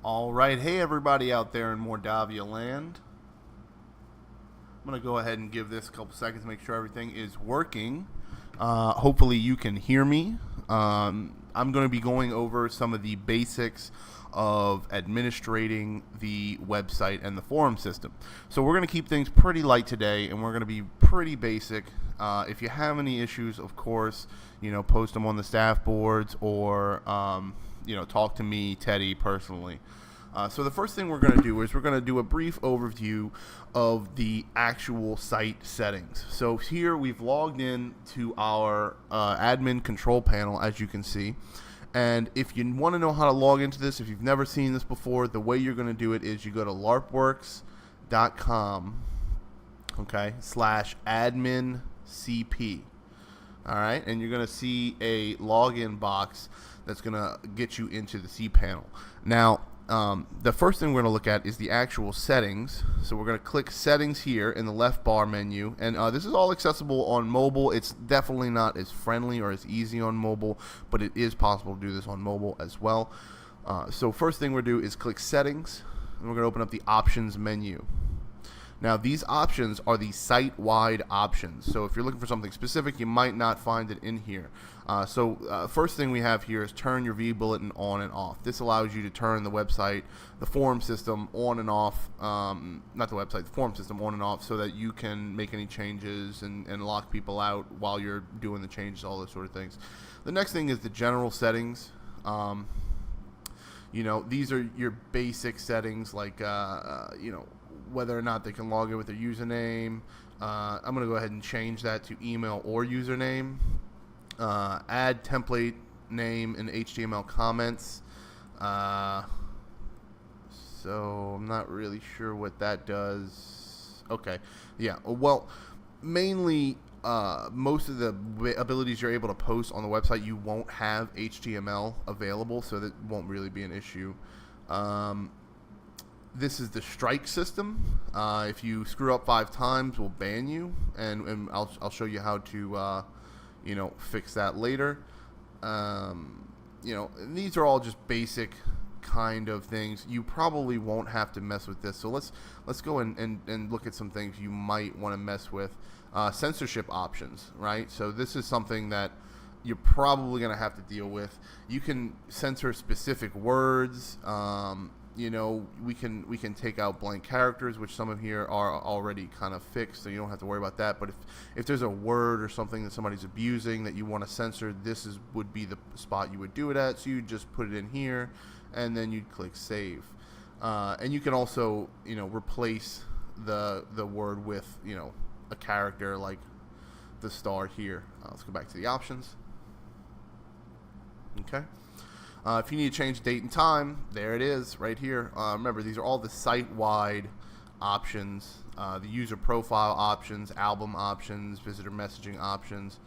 All right, hey everybody out there in Mordavia land. I'm going to go ahead and give this a couple seconds to make sure everything is working. Hopefully you can hear me. I'm going to be going over some of the basics of administrating the website and the forum system. So we're going to keep things pretty light today, and we're going to be pretty basic. If you have any issues, of course, post them on the staff boards or, talk to me, Teddy, personally. So the first thing we're going to do is we're going to do a brief overview of the actual site settings. So here we've logged in to our admin control panel, as you can see. And if you want to know how to log into this, if you've never seen this before, the way you're going to do it is you go to larpworks.com, okay, /admincp. All right, and you're going to see a login box that's going to get you into the cPanel. Now, the first thing we're going to look at is the actual settings. So we're going to click settings here in the left bar menu, and this is all accessible on mobile. It's definitely not as friendly or as easy on mobile, but it is possible to do this on mobile as well. So first thing we'll do is click settings, and we're going to open up the options menu. Now, these options are the site-wide options. So if you're looking for something specific, you might not find it in here. First thing we have here is turn your vBulletin on and off. This allows you to turn the website, the forum system on and off, not the website, the forum system on and off, so that you can make any changes and lock people out while you're doing the changes, all those sort of things. The next thing is the general settings. These are your basic settings, like, whether or not they can log in with their username. I'm going to go ahead and change that to email or username. Add template name and HTML comments. So I'm not really sure what that does. Okay. Yeah. Well, mainly most of the abilities you're able to post on the website, you won't have HTML available, so that won't really be an issue. This is the strike system. If you screw up 5 times, we'll ban you, and I'll show you how to fix that later. These are all just basic kind of things. You probably won't have to mess with this. So let's go and look at some things you might want to mess with. Censorship options, right? So this is something that you're probably going to have to deal with. You can censor specific words. We can take out blank characters, which some of here are already kind of fixed, so you don't have to worry about that. But if there's a word or something that somebody's abusing that you want to censor, would be the spot you would do it at. So you just put it in here, and then you'd click save. And you can also replace the word with a character like the star here. Let's go back to the options. Okay. If you need to change date and time, there it is right here. Remember, these are all the site-wide options, the user profile options, album options, visitor messaging options,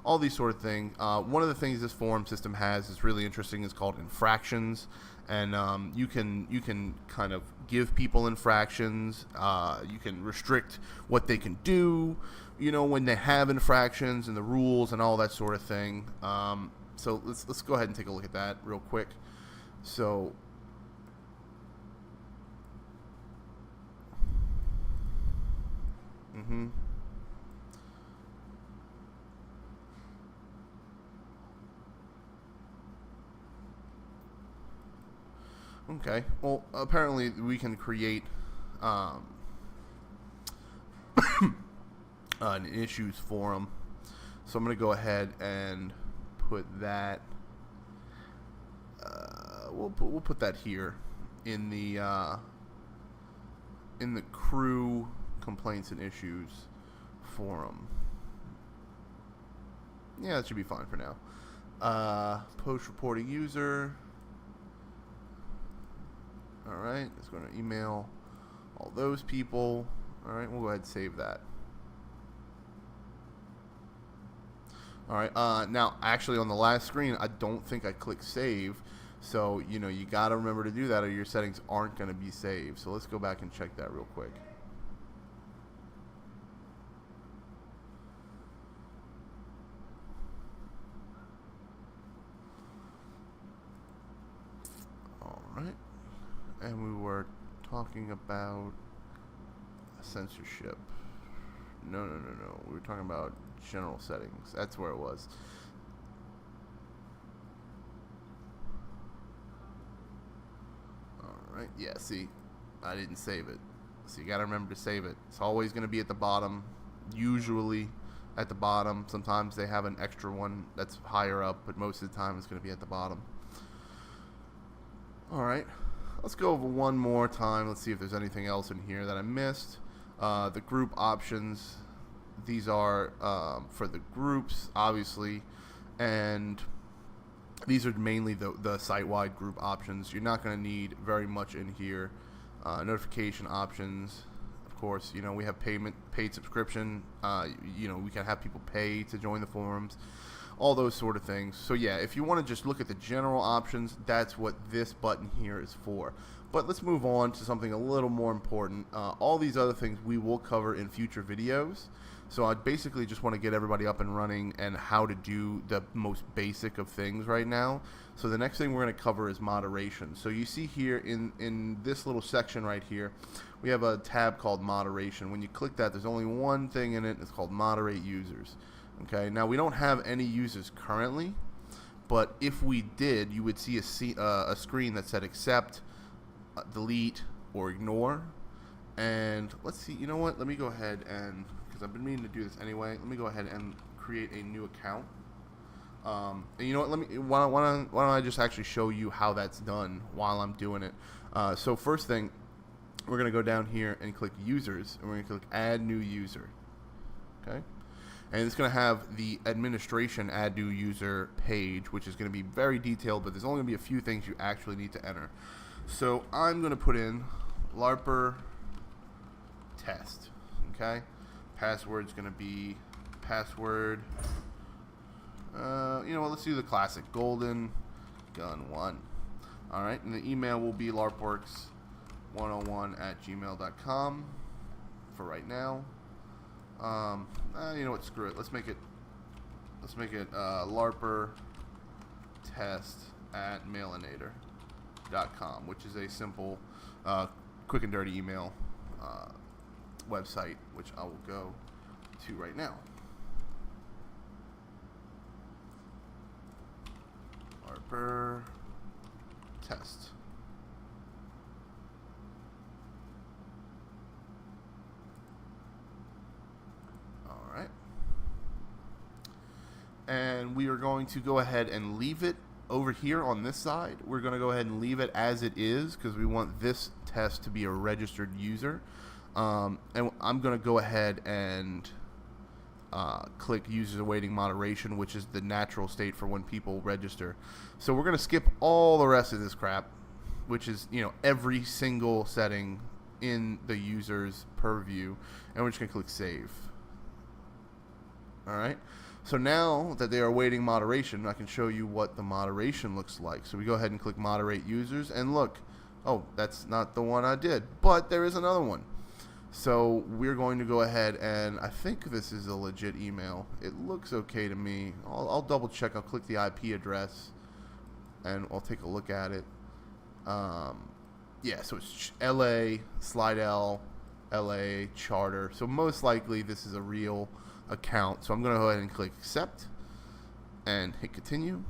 all these sort of things. One of the things this forum system has is really interesting. It's called infractions, and you can kind of give people infractions. You can restrict what they can do, when they have infractions and the rules and all that sort of thing. So let's go ahead and take a look at that real quick. So okay. Well, apparently we can create an issues forum. So I'm going to go ahead and put that. We'll put that here in the crew complaints and issues forum. Yeah, that should be fine for now. Post reporting user. All right, it's going to email all those people. All right, we'll go ahead and save that. All right. Now, actually, on the last screen, I don't think I clicked save. So, you got to remember to do that or your settings aren't going to be saved. So let's go back and check that real quick. All right. and we were talking about censorship. No. We were talking about general settings. That's where it was. Alright, yeah, see, I didn't save it. So you gotta remember to save it. It's always gonna be at the bottom, usually at the bottom. Sometimes they have an extra one that's higher up, but most of the time it's gonna be at the bottom. Alright, let's go over one more time. Let's see if there's anything else in here that I missed. The group options, these are for the groups, obviously, and these are mainly the site-wide group options. You're not going to need very much in here. Notification options, of course, we have paid subscription. We can have people pay to join the forums, all those sort of things. So yeah, if you want to just look at the general options, that's what this button here is for. But let's move on to something a little more important. All these other things we will cover in future videos. So I basically just want to get everybody up and running and how to do the most basic of things right now. So the next thing we're going to cover is moderation. So you see here in this little section right here, we have a tab called moderation. When you click that, there's only one thing in it. It's called moderate users. Okay, now we don't have any users currently, but if we did, you would see a screen that said accept, delete, or ignore. And let's see, you know what? Let me go ahead and, because I've been meaning to do this anyway, let me go ahead and create a new account. And you know what? Why don't I just actually show you how that's done while I'm doing it. So first thing, we're going to go down here and click users, and we're going to click add new user. Okay, and it's going to have the administration add new user page, which is going to be very detailed, but there's only going to be a few things you actually need to enter. So I'm going to put in LARPer test. Okay, password's going to be password. You know what? Let's do the classic golden gun 1. All right, and the email will be larpworks101@gmail.com for right now. You know what? Screw it. Let's make it larper test@mailinator.com, which is a simple, quick and dirty email website, which I will go to right now. LARPer test. All right. And we are going to go ahead and leave it over here on this side. We're going to go ahead and leave it as it is because we want this test to be a registered user. And I'm going to go ahead and click users awaiting moderation, which is the natural state for when people register. So we're going to skip all the rest of this crap, which is, every single setting in the user's purview, and we're just going to click save. All right. So now that they are awaiting moderation, I can show you what the moderation looks like. So we go ahead and click moderate users, and look, oh, that's not the one I did, but there is another one. So we're going to go ahead, and I think this is a legit email. It looks okay to me. I'll double check. I'll click the IP address, and I'll take a look at it. Yeah, so it's LA, Slidell, LA, Charter. So most likely this is a real account. So I'm going to go ahead and click accept and hit continue.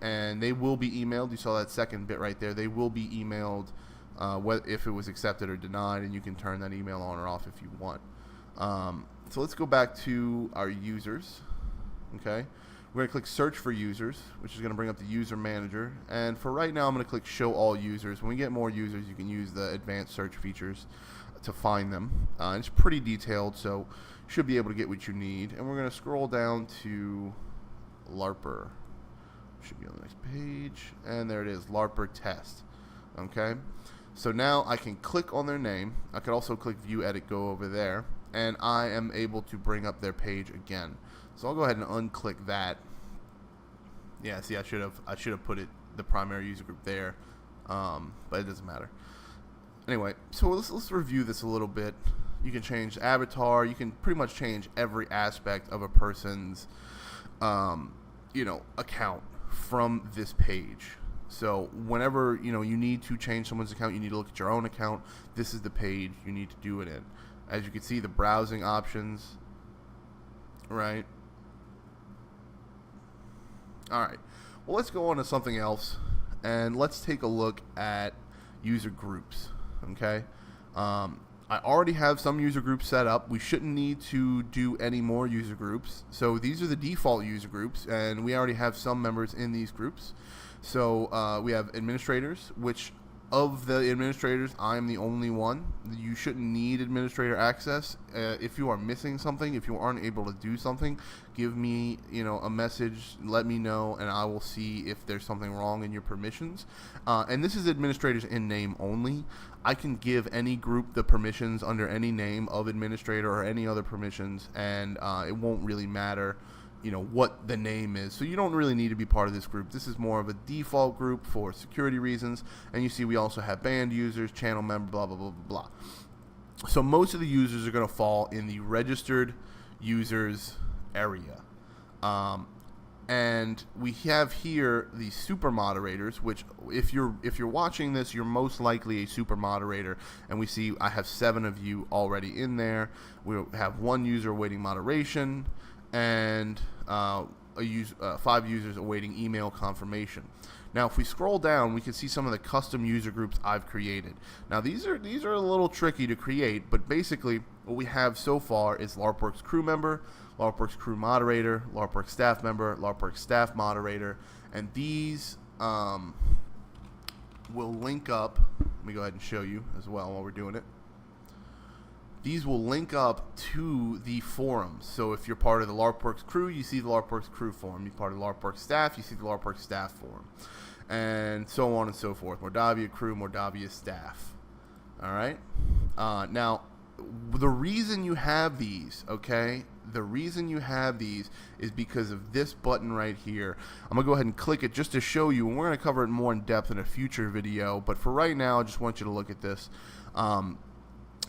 And they will be emailed. You saw that second bit right there. They will be emailed if it was accepted or denied, and you can turn that email on or off if you want. So let's go back to our users. Okay, we're going to click search for users, which is going to bring up the user manager. And for right now, I'm going to click show all users. When we get more users, you can use the advanced search features to find them. It's pretty detailed, so you should be able to get what you need. And we're going to scroll down to LARPer. Should be on the next page, and there it is, LARPer test. Okay, so now I can click on their name. I could also click view edit, go over there, and I am able to bring up their page again. So I'll go ahead and unclick that. Yeah, see, I should have put the primary user group there, but it doesn't matter. Anyway, so let's review this a little bit. You can change avatar. You can pretty much change every aspect of a person's account from this page. So whenever you need to change someone's account, you need to look at your own account. This is the page you need to do it in. As you can see, the browsing options, right? All right. Well, let's go on to something else, and let's take a look at user groups. Okay. I already have some user groups set up. We shouldn't need to do any more user groups. So these are the default user groups, and we already have some members in these groups. So we have administrators, which of the administrators, I'm the only one. You shouldn't need administrator access. If you are missing something, if you aren't able to do something, give me a message, let me know, and I will see if there's something wrong in your permissions. And this is administrators in name only. I can give any group the permissions under any name of administrator or any other permissions, and it won't really matter what the name is. So you don't really need to be part of this group. This is more of a default group for security reasons. And you see we also have banned users, channel member, blah, blah, blah, blah, blah. So most of the users are going to fall in the registered users area. And we have here the super moderators, which if you're watching this, you're most likely a super moderator. And we see I have 7 of you already in there. We have 1 user awaiting moderation, and 5 users awaiting email confirmation. Now, if we scroll down, we can see some of the custom user groups I've created. Now, these are a little tricky to create, but basically what we have so far is LARPWorks crew member, LARPWorks crew moderator, LARPWorks staff member, LARPWorks staff moderator, and these will link up. Let me go ahead and show you as well while we're doing it. These will link up to the forums. So if you're part of the LARPWorks crew, you see the LARPWorks crew forum. You're part of the LARPWorks staff, you see the LARPWorks staff forum. And so on and so forth. Mordavia crew, Mordavia staff. All right? Now, the reason you have these, okay, the reason you have these is because of this button right here. I'm going to go ahead and click it just to show you, and we're going to cover it more in depth in a future video. But for right now, I just want you to look at this.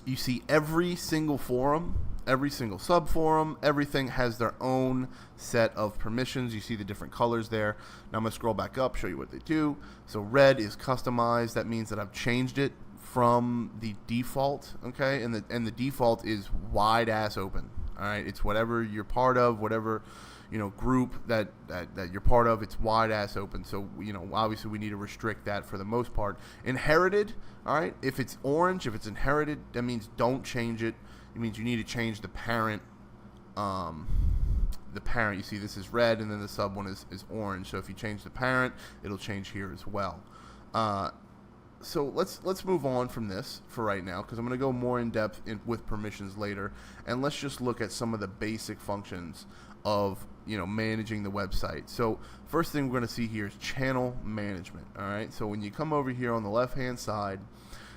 You see every single forum, every single sub-forum, everything has their own set of permissions. You see the different colors there. Now I'm going to scroll back up, show you what they do. So red is customized. That means that I've changed it from the default, okay? And the default is wide-ass open, all right? It's whatever you're part of, whatever group that you're part of, it's wide ass open. So obviously we need to restrict that for the most part. Inherited, all right, if it's orange, if it's inherited, that means don't change it. It means you need to change the parent. You see this is red, and then the sub one is orange. So if you change the parent, it'll change here as well. So let's move on from this for right now, because I'm going to go more in depth with permissions later, and let's just look at some of the basic functions of managing the website. So first thing we're going to see here is channel management. All right, so when you come over here on the left hand side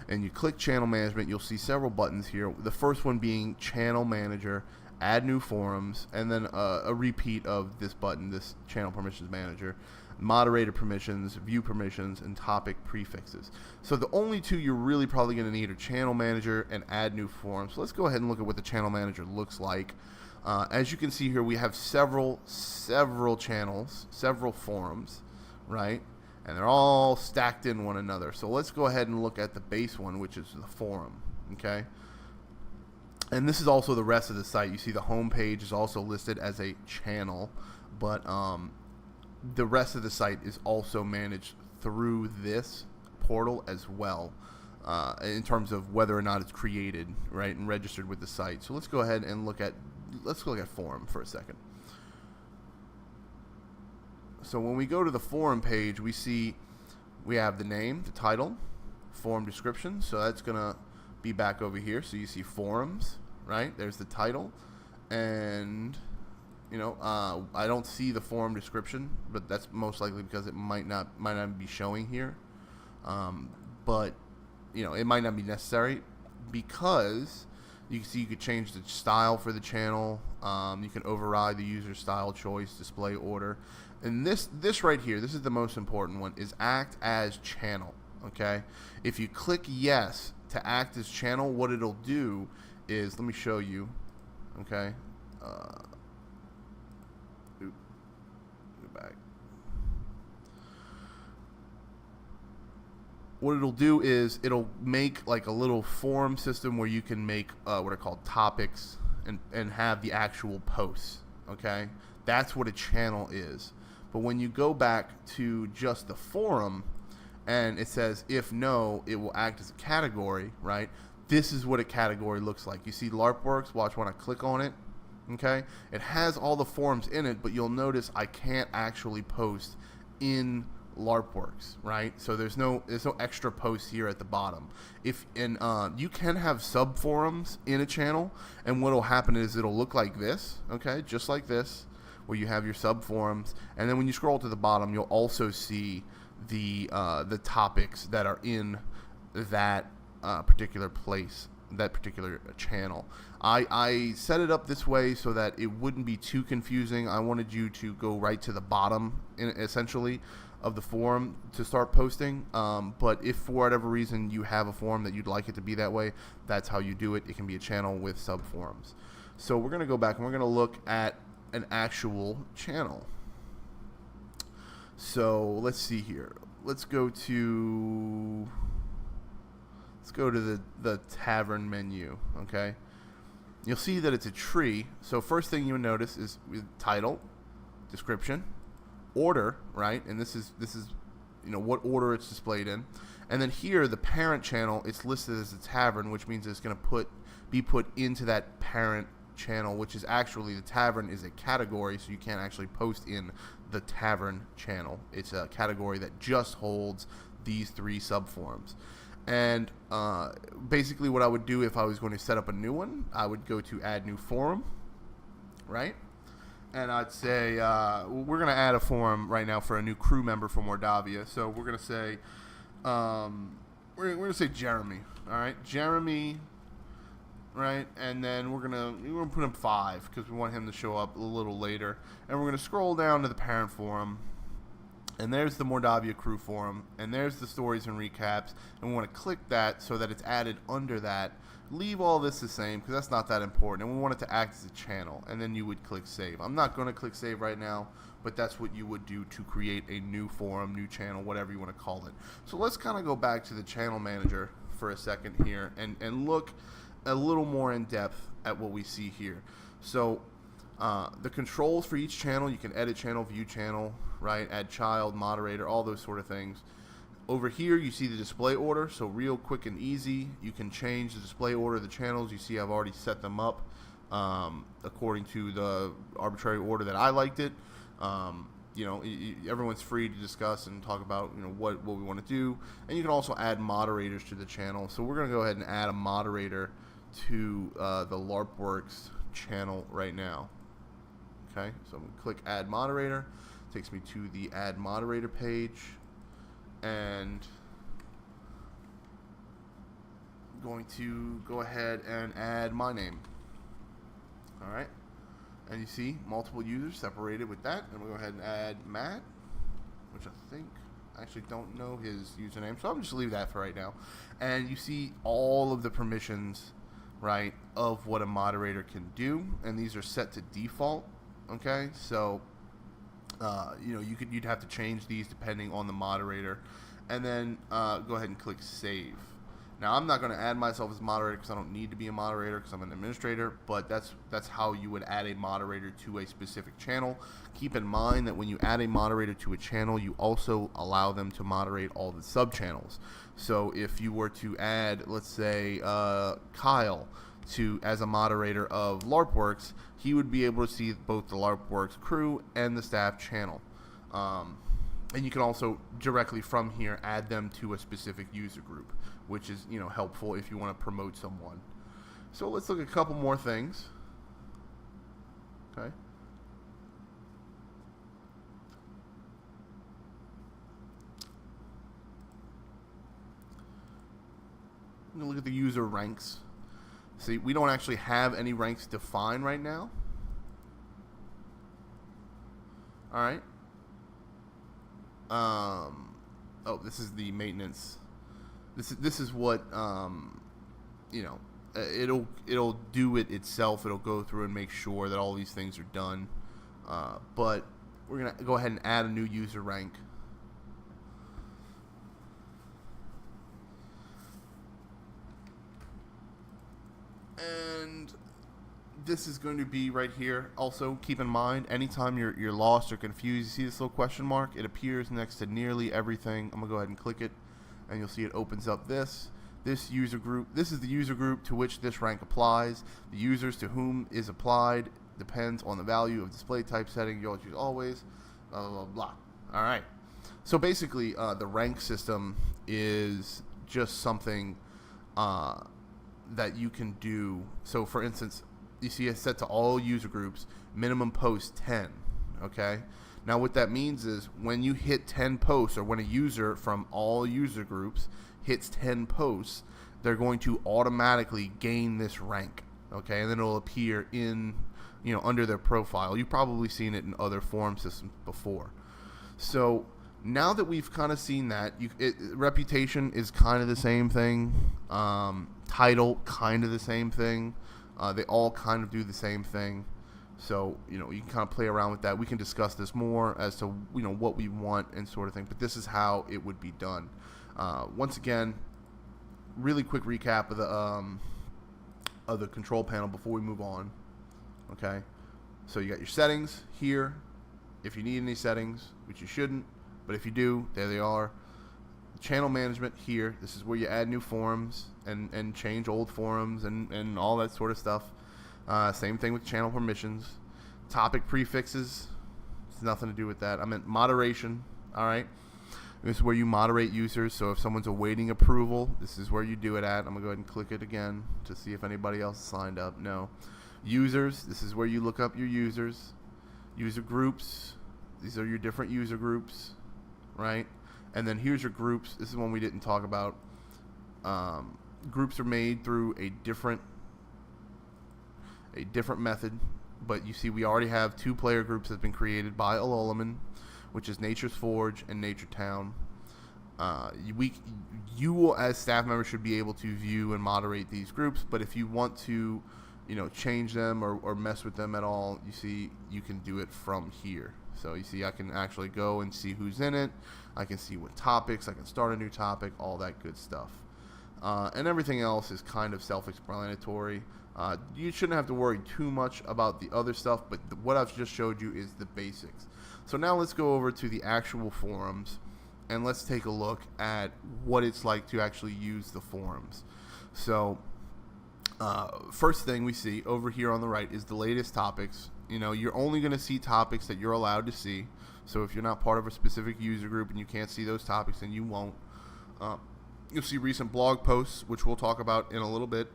and you click channel management, you'll see several buttons here. The first one being channel manager, add new forums, and then a repeat of this button, this channel permissions manager, moderator permissions, view permissions, and topic prefixes. So the only 2 you're really probably going to need are channel manager and add new forums. So let's go ahead and look at what the channel manager looks like. As you can see here, we have several channels, several forums, right? And they're all stacked in one another. So let's go ahead and look at the base one, which is the forum, okay? And this is also the rest of the site. You see the home page is also listed as a channel, but the rest of the site is also managed through this portal as well, in terms of whether or not it's created, right, and registered with the site. So let's go ahead and look at forum for a second. So when we go to the forum page, we see we have the name, the title, forum description. So that's gonna be back over here. So you see forums, right? There's the title, and I don't see the forum description, but that's most likely because it might not be showing here. But it might not be necessary, because you can see you could change the style for the channel. You can override the user style choice, display order, and this right here, this is the most important one, is act as channel. Okay, if you click yes to act as channel, what it'll do is, let me show you. Okay, go back. what it'll do is it'll make like a little forum system where you can make what are called topics and have the actual posts. Okay, that's what a channel is. But when you go back to just the forum and it says if no, it will act as a category, right? This is what a category looks like. You see LARPworks, watch when I click on it. Okay, it has all the forums in it, but you'll notice I can't actually post in LARPworks, right? So there's no extra posts here at the bottom. You can have sub forums in a channel, and what'll happen is it'll look like this, okay, just like this, where you have your sub forums, and then when you scroll to the bottom, you'll also see the topics that are in that particular place, that particular channel. I set it up this way so that it wouldn't be too confusing. I wanted you to go right to the bottom, essentially, of the forum to start posting. But if for whatever reason you have a forum that you'd like it to be that way, that's how you do it. It can be a channel with sub forums. So we're going to go back and we're going to look at an actual channel. So let's see here. Let's go to the tavern menu, okay? You'll see that it's a tree. So first thing you'll notice is title, description, order, right? And this is what order it's displayed in. And then here, the parent channel, it's listed as a tavern, which means it's going to be put into that parent channel, which is actually, the tavern is a category, so you can't actually post in the tavern channel. It's a category that just holds these 3 subforums. And basically what I would do if I was going to set up a new one, I would go to add new forum, right? And I'd say we're going to add a forum right now for a new crew member for Mordavia. So we're going to say we're going to say Jeremy, all right? Jeremy, right? And then we're going to put him 5 because we want him to show up a little later. And we're going to scroll down to the parent forum. And there's the Mordavia crew forum, and there's the stories and recaps, and we want to click that so that it's added under that. Leave all this the same because that's not that important, and we want it to act as a channel, and then you would click save. I'm not going to click save right now, but that's what you would do to create a new forum, new channel, whatever you want to call it. So let's kind of go back to the channel manager for a second here and look a little more in depth at what we see here. So the controls for each channel, you can edit channel, view channel, right, add child, moderator, all those sort of things. Over here you see the display order, so real quick and easy. You can change the display order of the channels. You see I've already set them up according to the arbitrary order that I liked it. Everyone's free to discuss and talk about what we want to do, and you can also add moderators to the channel. So we're going to go ahead and add a moderator to the LARPworks channel right now. Okay, so I'm going to click add moderator. Takes me to the add moderator page, and I'm going to go ahead and add my name. All right, and you see multiple users separated with that, and we'll go ahead and add Matt, which I actually don't know his username, so I'm just leave that for right now. And you see all of the permissions, right, of what a moderator can do, and these are set to default. Okay, so you'd have to change these depending on the moderator, and then go ahead and click save. Now I'm not going to add myself as moderator because I don't need to be a moderator because I'm an administrator, but that's how you would add a moderator to a specific channel. Keep in mind that when you add a moderator to a channel, you also allow them to moderate all the sub channels. So if you were to add, let's say, Kyle as a moderator of LARPworks, he would be able to see both the LARPworks crew and the staff channel. And you can also directly from here add them to a specific user group, which is helpful if you want to promote someone. So let's look at a couple more things. Okay. I'm going to look at the user ranks. See, we don't actually have any ranks defined right now. All right. Oh, this is the maintenance. This is what it'll do it itself. It'll go through and make sure that all these things are done. But we're gonna go ahead and add a new user rank. And this is going to be right here. Also, keep in mind, anytime you're lost or confused, you see this little question mark? It appears next to nearly everything. I'm going to go ahead and click it, and you'll see it opens up this user group. This is the user group to which this rank applies. The users to whom is applied depends on the value of display type setting. You'll choose always, blah, blah, blah, blah. All right. So basically, the rank system is just something that you can do. So, for instance, you see it's set to all user groups, minimum post 10, okay? Now, what that means is when you hit 10 posts, or when a user from all user groups hits 10 posts, they're going to automatically gain this rank, okay? And then it'll appear in, under their profile. You've probably seen it in other forum systems before. So now that we've kind of seen that, reputation is kind of the same thing. Title, kind of the same thing. They all kind of do the same thing. So, you can kind of play around with that. We can discuss this more as to, what we want and sort of thing. But this is how it would be done. Once again, really quick recap of the control panel before we move on. Okay. So you got your settings here. If you need any settings, which you shouldn't, but if you do, there they are. Channel management here. This is where you add new forums and change old forums and all that sort of stuff. Same thing with channel permissions. Topic prefixes. It's nothing to do with that. I meant moderation. All right. This is where you moderate users. So if someone's awaiting approval, this is where you do it at. I'm going to go ahead and click it again to see if anybody else is signed up. No. Users. This is where you look up your users. User groups. These are your different user groups. Right. And then here's your groups. This is one we didn't talk about. Groups are made through a different method. But you see we already have 2 player groups that have been created by Alolan, which is Nature's Forge and Nature Town. You will, as staff members, should be able to view and moderate these groups. But if you want to, change them or mess with them at all, you see you can do it from here. So you see I can actually go and see who's in it. I can see what topics. I can start a new topic, all that good stuff. And everything else is kind of self-explanatory. You shouldn't have to worry too much about the other stuff, but what I've just showed you is the basics. So now let's go over to the actual forums, and let's take a look at what it's like to actually use the forums. So first thing we see over here on the right is the latest topics. You're only going to see topics that you're allowed to see. So if you're not part of a specific user group and you can't see those topics, then you won't. You'll see recent blog posts, which we'll talk about in a little bit.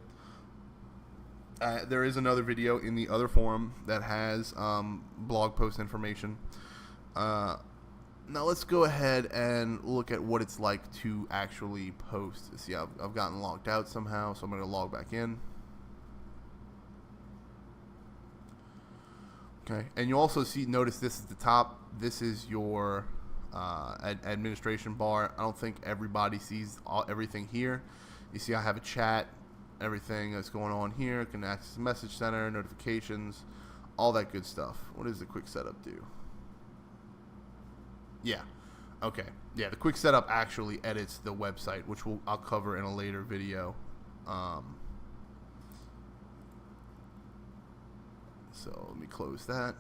There is another video in the other forum that has blog post information. Now let's go ahead and look at what it's like to actually post. See, I've gotten logged out somehow, so I'm going to log back in. Okay, and you also notice this is the top. This is your administration bar. I don't think everybody sees everything here. You see I have a chat, everything that's going on here. I can access the message center, notifications, all that good stuff. What does the quick setup do? Yeah, okay. Yeah, the quick setup actually edits the website, which I'll cover in a later video. So let me close that.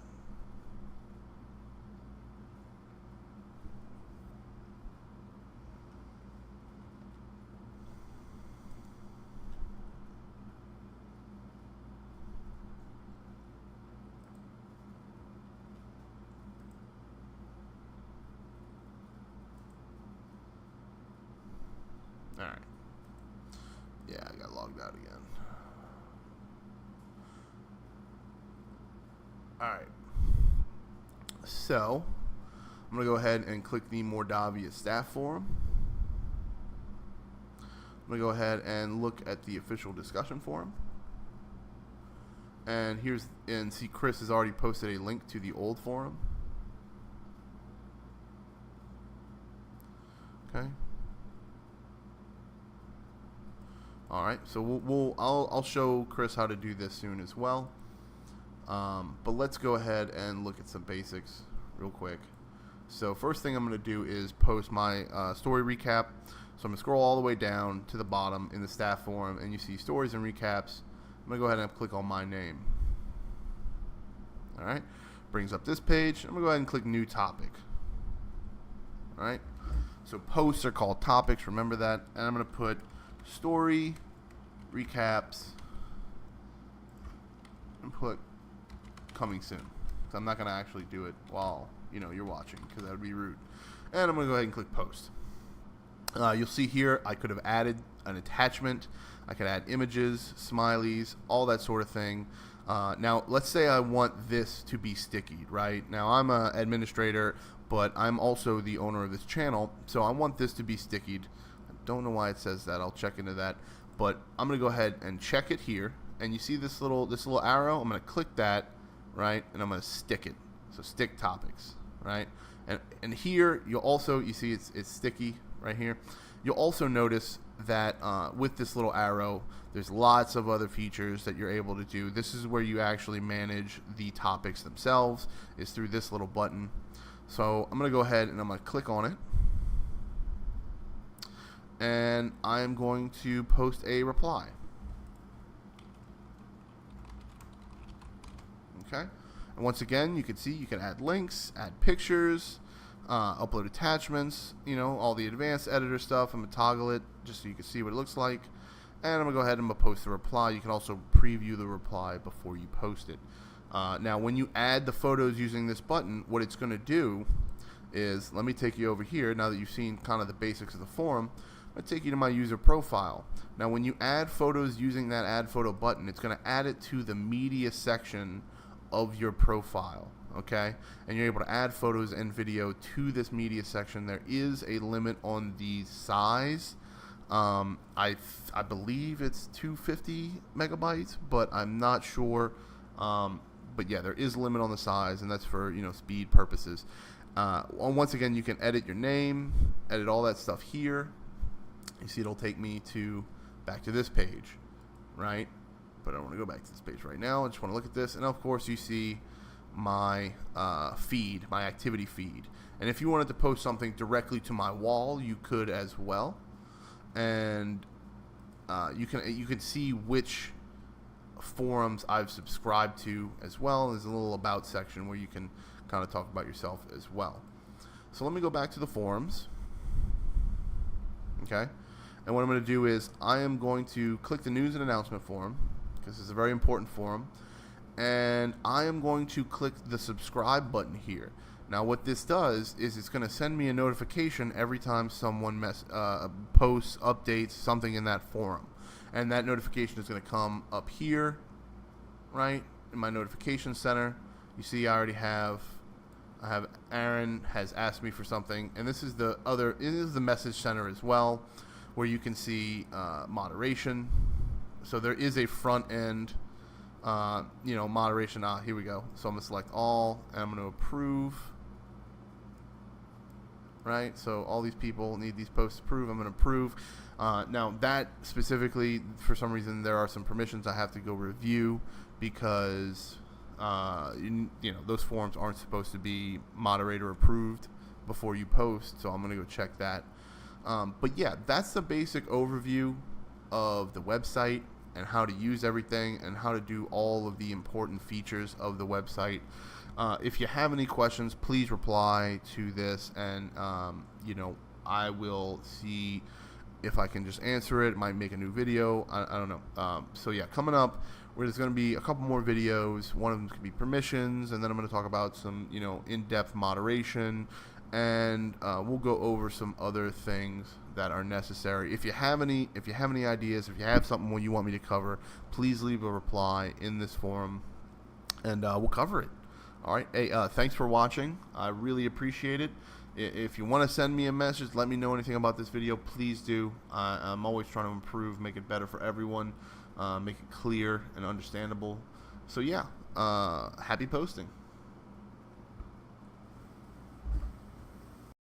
All right. Yeah, I got logged out again. Alright, so I'm going to go ahead and click the Mordavia staff forum. I'm going to go ahead and look at the official discussion forum. And see Chris has already posted a link to the old forum. Okay. Alright, so I'll show Chris how to do this soon as well. But let's go ahead and look at some basics real quick. So first thing I'm going to do is post my story recap. So I'm going to scroll all the way down to the bottom in the staff forum, and you see stories and recaps. I'm going to go ahead and click on my name. All right, brings up this page. I'm going to go ahead and click new topic. All right, so posts are called topics, remember that. And I'm going to put story recaps and put coming soon. So I'm not going to actually do it while you're watching, because that would be rude. And I'm going to go ahead and click post. You'll see here I could have added an attachment. I could add images, smileys, all that sort of thing. Now, let's say I want this to be sticky, right? Now, I'm an administrator, but I'm also the owner of this channel, so I want this to be stickied. I don't know why it says that. I'll check into that. But I'm going to go ahead and check it here. And you see this little arrow? I'm going to click that, right? And I'm going to stick it. So stick topics, right? And here, you see it's sticky right here. You'll also notice that with this little arrow, there's lots of other features that you're able to do. This is where you actually manage the topics themselves, is through this little button. So I'm going to go ahead and I'm going to click on it. And I'm going to post a reply. Okay. And once again, you can see you can add links, add pictures, upload attachments, all the advanced editor stuff. I'm going to toggle it just so you can see what it looks like. And I'm going to go ahead and I'm going to post the reply. You can also preview the reply before you post it. Now, when you add the photos using this button, what it's going to do is, let me take you over here. Now that you've seen kind of the basics of the forum, I'm going to take you to my user profile. Now, when you add photos using that add photo button, it's going to add it to the media section of your profile. Okay, and you're able to add photos and video to this media section. There is a limit on the size. I believe it's 250 megabytes, but I'm not sure. But yeah, there is a limit on the size, and that's for speed purposes. Once again, you can edit your name, edit all that stuff here. You see, it'll take me back to this page, right? But I don't want to go back to this page right now. I just want to look at this, and of course, you see my feed, my activity feed. And if you wanted to post something directly to my wall, you could as well. And you can see which forums I've subscribed to as well. There's a little about section where you can kind of talk about yourself as well. So let me go back to the forums. Okay, and what I'm going to do is I am going to click the news and announcement forum, because it's a very important forum. And I am going to click the subscribe button here. Now what this does is it's going to send me a notification every time someone posts, updates something in that forum. And that notification is going to come up here, right, in my notification center. You see I have Aaron has asked me for something. And this is it is the message center as well, where you can see moderation. So there is a front end moderation. Here we go. So I'm going to select all, and I'm going to approve. Right? So all these people need these posts approved. I'm going to approve. Now that specifically, for some reason, there are some permissions I have to go review, because those forums aren't supposed to be moderator approved before you post. So I'm going to go check that. But yeah, that's the basic overview of the website and how to use everything and how to do all of the important features of the website. If you have any questions, please reply to this, and I will see if I can just answer it. Might make a new video. I don't know. So yeah, coming up, there's going to be a couple more videos. One of them could be permissions, and then I'm going to talk about some in-depth moderation, and we'll go over some other things that are necessary. If you have any ideas, if you have something you want me to cover, please leave a reply in this forum, and we'll cover it. All right. Hey, thanks for watching. I really appreciate it. If you want to send me a message, let me know anything about this video, please do. I'm always trying to improve, make it better for everyone, make it clear and understandable. So yeah, happy posting.